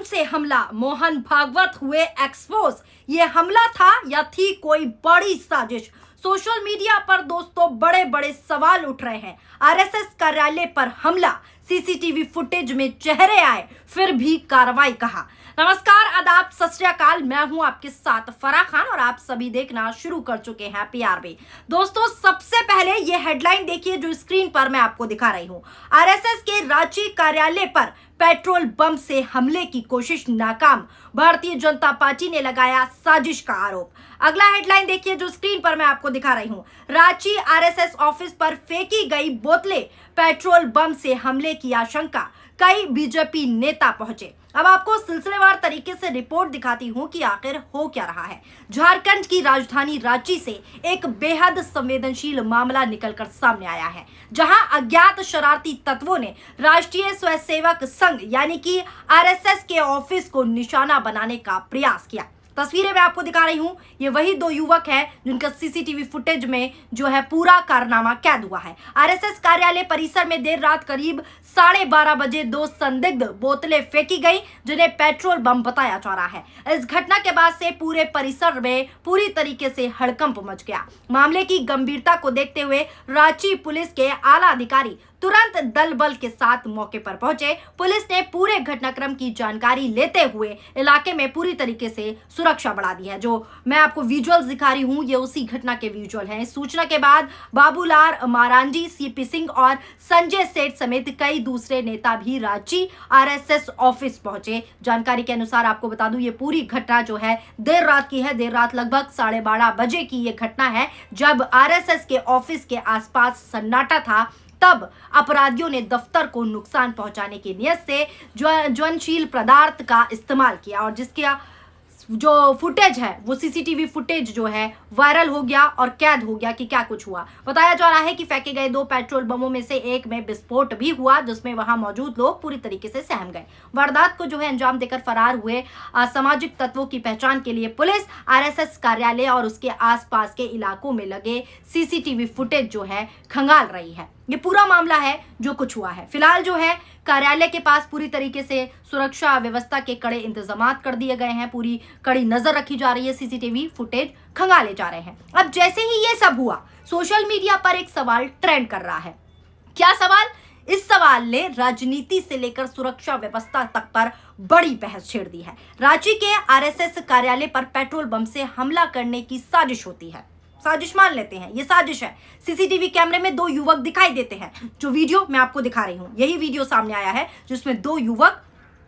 से हमला, मोहन भागवत हुए एक्सपोज। ये हमला था या थी कोई बड़ी साजिश? सोशल मीडिया पर दोस्तों बड़े बड़े सवाल उठ रहे हैं। आरएसएस कार्यालय पर हमला, सीसीटीवी फुटेज में चेहरे आए, फिर भी कार्रवाई कहाँ? नमस्कार, आदाब, सत श्री अकाल। मैं हूं आपके साथ फराह खान और आप सभी देखना शुरू कर चुके हैं पीआरबी। दोस्तों सबसे पहले ये हेडलाइन देखिए जो स्क्रीन पर मैं आपको दिखा रही हूं। आरएसएस के रांची कार्यालय पर पेट्रोल बम से हमले की कोशिश नाकाम, भारतीय जनता पार्टी ने लगाया साजिश का आरोप। अगला हेडलाइन देखिए जो स्क्रीन पर मैं आपको दिखा रही हूं। रांची आरएसएस ऑफिस पर फेंकी गई बोतलें, पेट्रोल बम से हमले की आशंका, कई बीजेपी नेता पहुंचे। अब आपको सिलसिलेवार तरीके से रिपोर्ट दिखाती हूं कि आखिर हो क्या रहा है। झारखंड की राजधानी रांची से एक बेहद संवेदनशील मामला निकलकर सामने आया है, जहां अज्ञात शरारती तत्वों ने राष्ट्रीय स्वयंसेवक संघ यानी कि आरएसएस के ऑफिस को निशाना बनाने का प्रयास किया। तस्वीरें मैं आपको दिखा रही हूं, ये वही दो युवक हैं जिनका सीसीटीवी फुटेज में जो है पूरा कारनामा कैद हुआ है। आरएसएस कार्यालय परिसर में देर रात करीब 12:30 बजे दो संदिग्ध बोतलें फेंकी गई, जिन्हें पेट्रोल बम बताया जा रहा है। इस घटना के बाद से पूरे परिसर में पूरी तरीके से हड़कंप मच गया। मामले की गंभीरता को देखते हुए रांची पुलिस के आला अधिकारी तुरंत दल बल के साथ मौके पर पहुंचे। पुलिस ने पूरे घटनाक्रम की जानकारी लेते हुए इलाके में पूरी तरीके से सुरक्षा बढ़ा दी है। जो मैं आपको विजुअल्स दिखा रही हूं ये उसी घटना के विजुअल हैं। सूचना के बाद बाबूलाल मारांडी, सीपी सिंह और संजय सेठ समेत कई दूसरे नेता भी रांची आरएसएस ऑफिस पहुंचे। जानकारी के अनुसार आपको बता दूं ये पूरी घटना जो है देर रात की है। देर रात लगभग 12:30 बजे की ये घटना है, जब आरएसएस के ऑफिस के आसपास सन्नाटा था। तब अपराधियों ने दफ्तर को नुकसान पहुंचाने की नियत से ज्वलनशील पदार्थ का इस्तेमाल किया और जिसका जो फुटेज है वो सीसीटीवी फुटेज जो है वायरल हो गया और कैद हो गया कि क्या कुछ हुआ। बताया जा रहा है कि फेंके गए 2 पेट्रोल बमों में से एक में विस्फोट भी हुआ, जिसमें वहां मौजूद लोग पूरी तरीके से सहम गए। वारदात को जो है अंजाम देकर फरार हुए असामाजिक तत्वों की पहचान के लिए पुलिस आरएसएस कार्यालय और उसके आसपास के इलाकों में लगे सीसीटीवी फुटेज जो है खंगाल रही है। ये पूरा मामला है जो कुछ हुआ है। फिलहाल जो है कार्यालय के पास पूरी तरीके से सुरक्षा व्यवस्था के कड़े इंतजाम कर दिए गए हैं। पूरी कड़ी नजर रखी जा रही है, सीसीटीवी फुटेज खंगाले जा रहे हैं। अब जैसे ही ये सब हुआ, सोशल मीडिया पर एक सवाल ट्रेंड कर रहा है। क्या सवाल? इस सवाल ने राजनीति से लेकर सुरक्षा व्यवस्था तक पर बड़ी बहस छेड़ दी है। रांची के आरएसएस कार्यालय पर पेट्रोल बम से हमला करने की साजिश होती है। साजिश मान लेते हैं, ये साजिश है। सीसीटीवी कैमरे में 2 युवक दिखाई देते हैं। जो वीडियो मैं आपको दिखा रही हूं, यही वीडियो सामने आया है जिसमें 2 युवक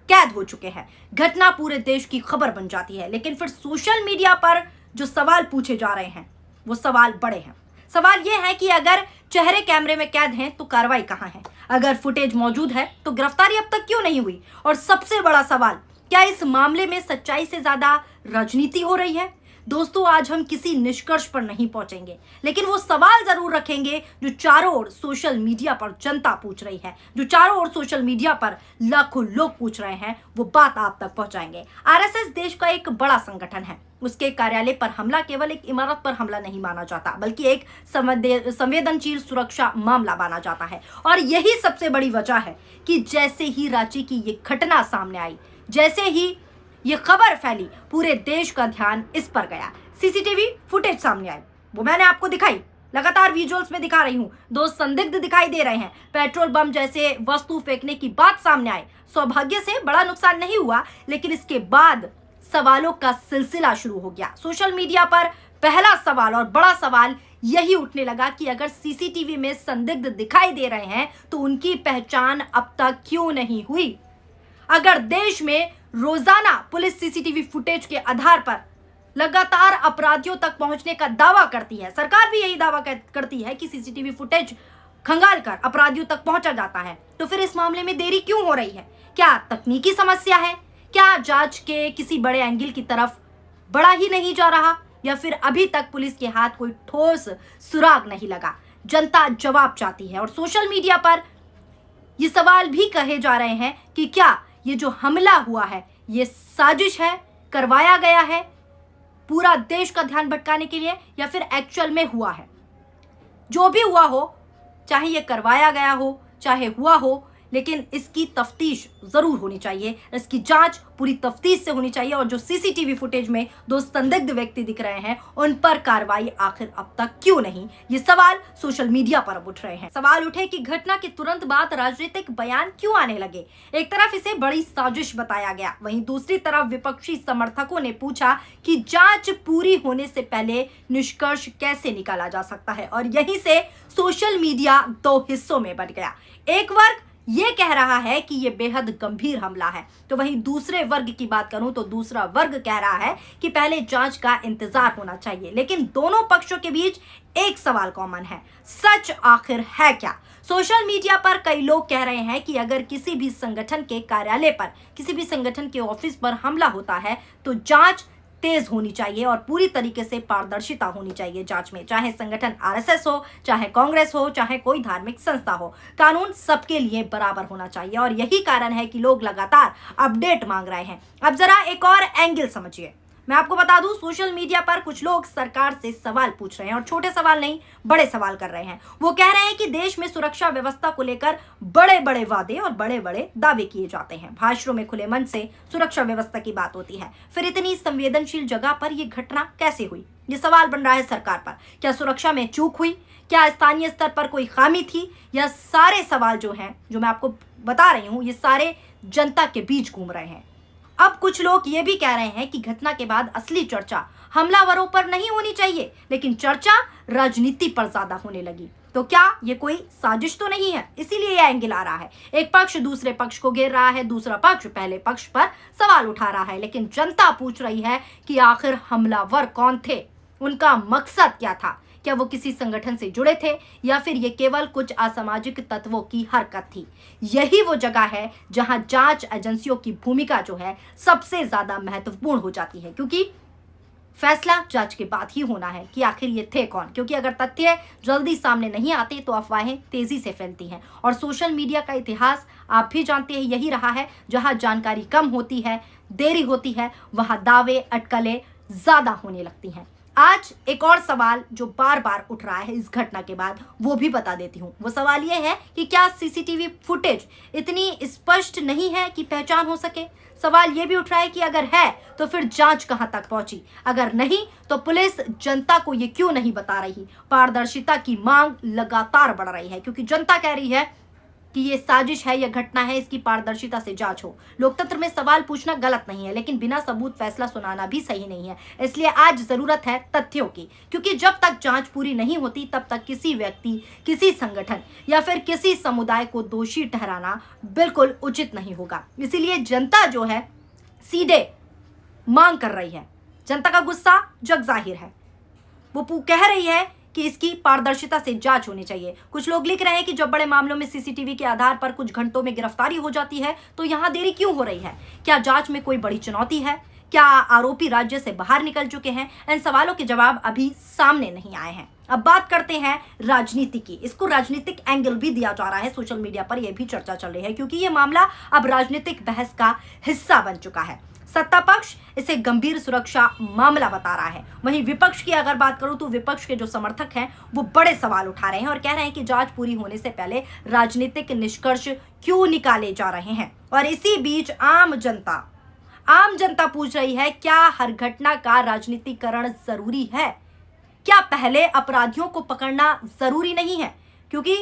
कैद हो चुके हैं। घटना पूरे देश की खबर बन जाती है। लेकिन फिर सोशल मीडिया पर जो सवाल पूछे जा रहे हैं वो सवाल बड़े हैं। सवाल ये है कि अगर चेहरे कैमरे में कैद हैं तो कार्रवाई कहां है? अगर फुटेज मौजूद है तो गिरफ्तारी अब तक क्यों नहीं हुई? और सबसे बड़ा सवाल, क्या इस मामले में सच्चाई से ज्यादा राजनीति हो रही है? दोस्तों आज हम किसी निष्कर्ष पर नहीं पहुंचेंगे, लेकिन वो सवाल जरूर रखेंगे जो चारों ओर सोशल मीडिया पर जनता पूछ रही है, जो चारों ओर सोशल मीडिया पर लाखों लोग पूछ रहे हैं। वो बात आप तक पहुंचाएंगे। आरएसएस देश का एक बड़ा संगठन है। उसके कार्यालय पर हमला केवल एक इमारत पर हमला नहीं माना जाता, बल्कि एक संवेदनशील सुरक्षा मामला माना जाता है। और यही सबसे बड़ी वजह है कि जैसे ही रांची की ये घटना सामने आई, जैसे ही ये खबर फैली, पूरे देश का ध्यान इस पर गया। सीसीटीवी फुटेज सामने आई, वो मैंने आपको दिखाई, लगातार विजुअल्स में दिखा रही हूं। 2 संदिग्ध दिखाई दे रहे हैं। पेट्रोल बम जैसे वस्तु फेंकने की बात सामने आई। सौभाग्य से बड़ा नुकसान नहीं हुआ, लेकिन इसके बाद सवालों का सिलसिला शुरू हो गया। सोशल मीडिया पर पहला सवाल और बड़ा सवाल यही उठने लगा कि अगर सीसीटीवी में संदिग्ध दिखाई दे रहे हैं तो उनकी पहचान अब तक क्यों नहीं हुई? अगर देश में रोजाना पुलिस सीसीटीवी फुटेज के आधार पर लगातार अपराधियों तक पहुंचने का दावा करती है, सरकार भी यही दावा करती है कि सीसीटीवी फुटेज खंगाल कर अपराधियों तक पहुंचा जाता है, तो फिर इस मामले में देरी क्यों हो रही है? क्या तकनीकी समस्या है? क्या जांच के किसी बड़े एंगल की तरफ बढ़ा ही नहीं जा रहा, या फिर अभी तक पुलिस के हाथ कोई ठोस सुराग नहीं लगा? जनता जवाब चाहती है और सोशल मीडिया पर ये सवाल भी कहे जा रहे हैं कि क्या ये जो हमला हुआ है ये साजिश है, करवाया गया है पूरा देश का ध्यान भटकाने के लिए, या फिर एक्चुअल में हुआ है? जो भी हुआ हो, चाहे ये करवाया गया हो, चाहे हुआ हो, लेकिन इसकी तफ्तीश जरूर होनी चाहिए, इसकी जांच पूरी तफ्तीश से होनी चाहिए। और जो सीसीटीवी फुटेज में 2 संदिग्ध व्यक्ति दिख रहे हैं उन पर कार्रवाई आखिर अब तक क्यों नहीं, ये सवाल सोशल मीडिया पर अब उठ रहे हैं। सवाल उठे कि घटना के तुरंत बाद राजनीतिक बयान क्यों आने लगे। एक तरफ इसे बड़ी साजिश बताया गया, वहीं दूसरी तरफ विपक्षी समर्थकों ने पूछा कि जांच पूरी होने से पहले निष्कर्ष कैसे निकाला जा सकता है। और यहीं से सोशल मीडिया 2 हिस्सों में बंट गया। एक वर्ग ये कह रहा है कि ये बेहद गंभीर हमला है, तो वहीं दूसरे वर्ग की बात करूं तो दूसरा वर्ग कह रहा है कि पहले जांच का इंतजार होना चाहिए। लेकिन दोनों पक्षों के बीच एक सवाल कॉमन है, सच आखिर है क्या। सोशल मीडिया पर कई लोग कह रहे हैं कि अगर किसी भी संगठन के कार्यालय पर, किसी भी संगठन के ऑफिस पर हमला होता है तो जांच तेज होनी चाहिए और पूरी तरीके से पारदर्शिता होनी चाहिए जांच में, चाहे संगठन आरएसएस हो, चाहे कांग्रेस हो, चाहे कोई धार्मिक संस्था हो। कानून सबके लिए बराबर होना चाहिए और यही कारण है कि लोग लगातार अपडेट मांग रहे हैं। अब जरा एक और एंगल समझिए। मैं आपको बता दूं, सोशल मीडिया पर कुछ लोग सरकार से सवाल पूछ रहे हैं और छोटे सवाल नहीं, बड़े सवाल कर रहे हैं। वो कह रहे हैं कि देश में सुरक्षा व्यवस्था को लेकर बड़े बड़े वादे और बड़े बड़े दावे किए जाते हैं। भाषणों में खुले मन से सुरक्षा व्यवस्था की बात होती है, फिर इतनी संवेदनशील जगह पर यह घटना कैसे हुई। ये सवाल बन रहा है सरकार पर। क्या सुरक्षा में चूक हुई, क्या स्थानीय स्तर पर कोई खामी थी, या सारे सवाल जो हैं, जो मैं आपको बता रही हूं, ये सारे जनता के बीच घूम रहे हैं। अब कुछ लोग ये भी कह रहे हैं कि घटना के बाद असली चर्चा हमलावरों पर नहीं होनी चाहिए, लेकिन चर्चा राजनीति पर ज्यादा होने लगी। तो क्या ये कोई साजिश तो नहीं है, इसीलिए यह एंगल आ रहा है। एक पक्ष दूसरे पक्ष को घेर रहा है, दूसरा पक्ष पहले पक्ष पर सवाल उठा रहा है, लेकिन जनता पूछ रही है कि आखिर हमलावर कौन थे, उनका मकसद क्या था। क्या वो किसी संगठन से जुड़े थे या फिर ये केवल कुछ असामाजिक तत्वों की हरकत थी। यही वो जगह है जहां जांच एजेंसियों की भूमिका जो है सबसे ज्यादा महत्वपूर्ण हो जाती है, क्योंकि फैसला जांच के बाद ही होना है कि आखिर ये थे कौन। क्योंकि अगर तथ्य जल्दी सामने नहीं आते तो अफवाहें तेजी से फैलती हैं। और सोशल मीडिया का इतिहास आप भी जानते हैं, यही रहा है। जहां जानकारी कम होती है, देरी होती है, वहां दावे अटकलें ज्यादा होने लगती हैं। आज एक और सवाल जो बार बार उठ रहा है इस घटना के बाद, वो भी बता देती हूँ। वो सवाल ये है कि क्या सीसीटीवी फुटेज इतनी स्पष्ट नहीं है कि पहचान हो सके। सवाल ये भी उठ रहा है कि अगर है तो फिर जांच कहां तक पहुंची, अगर नहीं तो पुलिस जनता को ये क्यों नहीं बता रही। पारदर्शिता की मांग लगातार बढ़ रही है, क्योंकि जनता कह रही है कि ये साजिश है, ये घटना है, इसकी पारदर्शिता से जांच हो। लोकतंत्र में सवाल पूछना गलत नहीं है, लेकिन बिना सबूत फैसला सुनाना भी सही नहीं है। इसलिए आज जरूरत है तथ्यों की, क्योंकि जब तक जांच पूरी नहीं होती तब तक किसी व्यक्ति, किसी संगठन या फिर किसी समुदाय को दोषी ठहराना बिल्कुल उचित नहीं होगा। इसीलिए जनता जो है सीधे मांग कर रही है। जनता का गुस्सा जग जाहिर है, वो कह रही है कि इसकी पारदर्शिता से जांच होनी चाहिए। कुछ लोग लिख रहे हैं कि जब बड़े मामलों में सीसीटीवी के आधार पर कुछ घंटों में गिरफ्तारी हो जाती है तो यहां देरी क्यों हो रही है। क्या जांच में कोई बड़ी चुनौती है, क्या आरोपी राज्य से बाहर निकल चुके हैं। इन सवालों के जवाब अभी सामने नहीं आए हैं। अब बात करते हैं राजनीति की। इसको राजनीतिक एंगल भी दिया जा रहा है, सोशल मीडिया पर यह भी चर्चा चल रही है, क्योंकि यह मामला अब राजनीतिक बहस का हिस्सा बन चुका है। सत्ता पक्ष इसे गंभीर सुरक्षा मामला बता रहा है, वहीं विपक्ष की अगर बात करूं तो विपक्ष के जो समर्थक हैं वो बड़े सवाल उठा रहे हैं और कह रहे हैं कि जांच पूरी होने से पहले राजनीतिक निष्कर्ष क्यों निकाले जा रहे हैं। और इसी बीच आम जनता पूछ रही है, क्या हर घटना का राजनीतिकरण जरूरी है। क्या पहले अपराधियों को पकड़ना जरूरी नहीं है, क्योंकि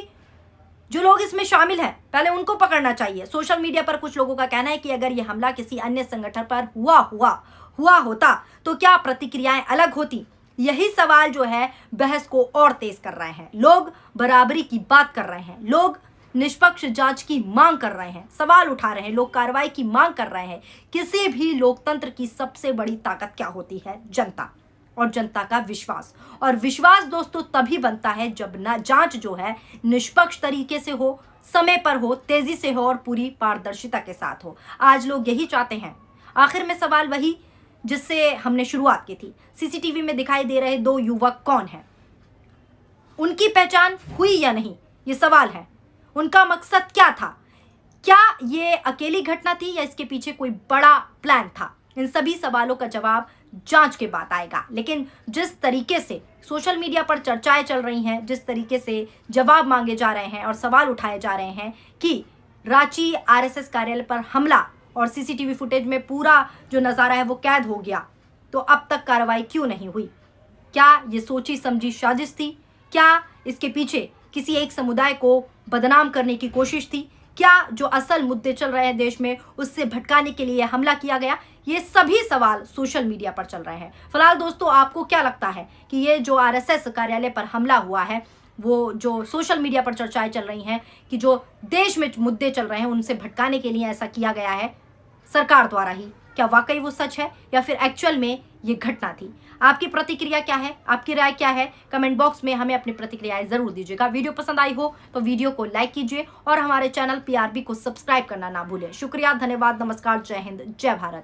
जो लोग इसमें शामिल हैं पहले उनको पकड़ना चाहिए। सोशल मीडिया पर कुछ लोगों का कहना है कि अगर यह हमला किसी अन्य संगठन पर हुआ होता तो क्या प्रतिक्रियाएं अलग होती। यही सवाल जो है बहस को और तेज कर रहे हैं। लोग बराबरी की बात कर रहे हैं, लोग निष्पक्ष जांच की मांग कर रहे हैं, सवाल उठा रहे हैं, लोग कार्रवाई की मांग कर रहे हैं। किसी भी लोकतंत्र की सबसे बड़ी ताकत क्या होती है? जनता, और जनता का विश्वास। और विश्वास दोस्तों तभी बनता है जब ना जांच जो है निष्पक्ष तरीके से हो, समय पर हो, तेजी से हो और पूरी पारदर्शिता के साथ हो। आज लोग यही चाहते हैं। आखिर में सवाल वही जिससे हमने शुरुआत की थी, सीसीटीवी में दिखाई दे रहे 2 युवक कौन हैं, उनकी पहचान हुई या नहीं, ये सवाल है। उनका मकसद क्या था, क्या ये अकेली घटना थी या इसके पीछे कोई बड़ा प्लान था। इन सभी सवालों का जवाब जांच के बाद आएगा। लेकिन जिस तरीके से सोशल मीडिया पर चर्चाएं चल रही हैं, जिस तरीके से जवाब मांगे जा रहे हैं और सवाल उठाए जा रहे हैं कि रांची आरएसएस कार्यालय पर हमला और सीसीटीवी फुटेज में पूरा जो नजारा है वो कैद हो गया, तो अब तक कार्रवाई क्यों नहीं हुई? क्या ये सोची समझी साजिश थी? क्या इसके पीछे किसी एक समुदाय को बदनाम करने की कोशिश थी? क्या जो असल मुद्दे चल रहे हैं देश में उससे भटकाने के लिए हमला किया गया? ये सभी सवाल सोशल मीडिया पर चल रहे हैं। फिलहाल दोस्तों, आपको क्या लगता है कि ये जो आरएसएस कार्यालय पर हमला हुआ है, वो जो सोशल मीडिया पर चर्चाएं चल रही हैं कि जो देश में मुद्दे चल रहे हैं उनसे भटकाने के लिए ऐसा किया गया है सरकार द्वारा ही, क्या वाकई वो सच है या फिर एक्चुअल में ये घटना थी? आपकी प्रतिक्रिया क्या है? आपकी राय क्या है? कमेंट बॉक्स में हमें अपनी प्रतिक्रियाएं जरूर दीजिएगा। वीडियो पसंद आई हो तो वीडियो को लाइक कीजिए और हमारे चैनल पीआरबी को सब्सक्राइब करना ना भूलें। शुक्रिया, धन्यवाद, नमस्कार, जय हिंद, जय भारत।